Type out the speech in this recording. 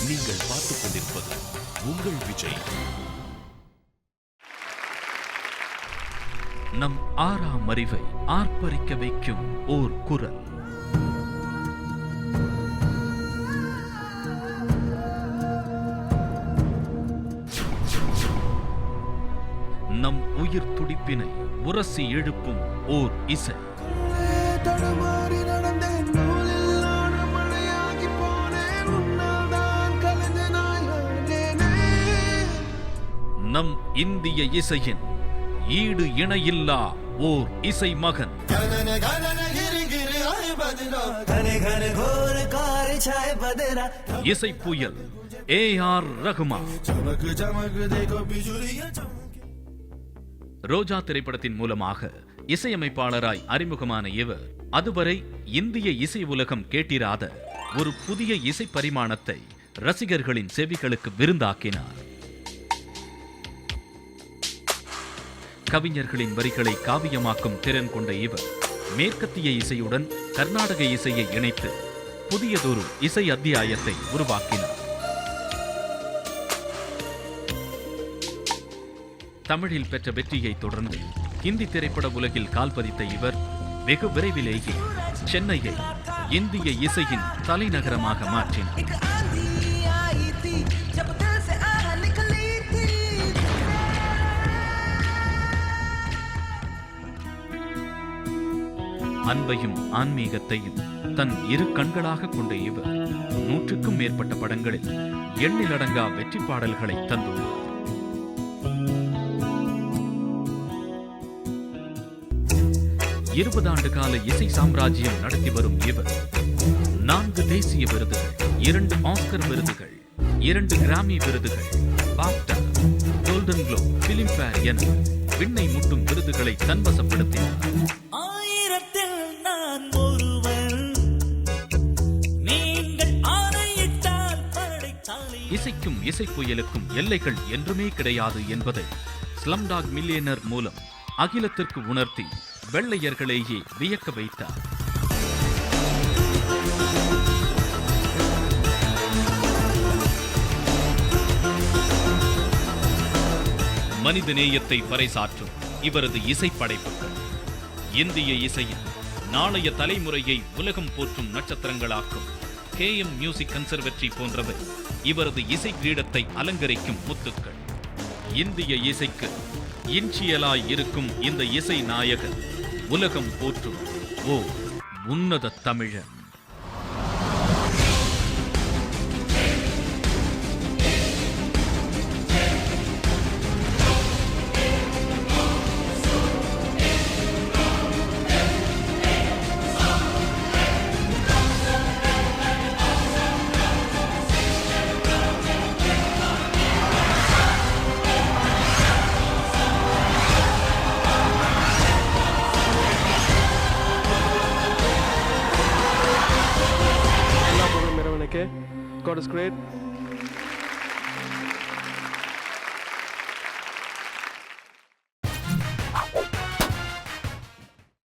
நீங்கள் பார்த்துக் கொண்டிருப்பது உங்கள் விஜய். நம் ஆறாம் அறிவை ஆர்ப்பரிக்க வைக்கும் ஓர் குரல். நம் உயிர் துடிப்பினை உரசி எழுப்பும் ஓர் இசை. நம் இந்திய இசையின் ஈடு இணையில்லா ஓர் இசை மகன். இசை புயல் ஏ.ஆர். ரஹ்மான். ரோஜா திரைப்படத்தின் மூலமாக இசையமைப்பாளராய் அறிமுகமான இவர் அதுவரை இந்திய இசை உலகம் கேட்டிராத ஒரு புதிய இசை பரிமாணத்தை ரசிகர்களின் செவிகளுக்கு விருந்தாக்கினார். கவிஞர்களின் வரிகளை காவியமாக்கும் திறன் கொண்ட இவர் மேற்கத்திய இசையுடன் கர்நாடக இசையை இணைத்து புதியதொரு இசை அத்தியாயத்தை உருவாக்கினார். தமிழில் பெற்ற வெற்றியை தொடர்ந்து ஹிந்தி திரைப்பட உலகில் கால் பதித்த இவர் வெகு விரைவிலேயே சென்னையை இந்திய இசையின் தலைநகரமாக மாற்றினார். அன்பையும் ஆன்மீகத்தையும் தன் இரு கண்களாக கொண்ட இவர் 100க்கும் மேற்பட்ட படங்களில் எண்ணிலடங்கா வெற்றி பாடல்களை தந்துள்ளார். இருபது ஆண்டு கால இசை சாம்ராஜ்யம் நடத்தி வரும் இவர் 4 தேசிய விருதுகள், 2 ஆஸ்கர் விருதுகள், 2 கிராமி விருதுகள், பாப்டா, கோல்டன் குளோப், பிலிம்பேர் என விண்ணை முட்டும் விருதுகளை தன்வசப்படுத்தினார். இசைக்கும் இசை புயலுக்கும் எல்லைகள் என்றுமே கிடையாது என்பதை ஸ்லம்டாக் மில்லியனர் மூலம் அகிலத்திற்கு உணர்த்தி வெள்ளையர்களேயே வியக்க வைத்தார். மனித நேயத்தை பறைசாற்றும் இவரது இசை படைப்புகள் இந்திய இசையில் நாளைய தலைமுறையை உலகம் போற்றும் நட்சத்திரங்களாக்கும் KM மியூசிக் கன்சர்வேட்டரி போன்றவை இவரது இசை கிரீடத்தை அலங்கரிக்கும் முத்துக்கள். இந்திய இசைக்கு இன்றியலாய் இருக்கும் இந்த இசை நாயகன் உலகம் போற்றும் ஓ உன்னத தமிழன். God is great.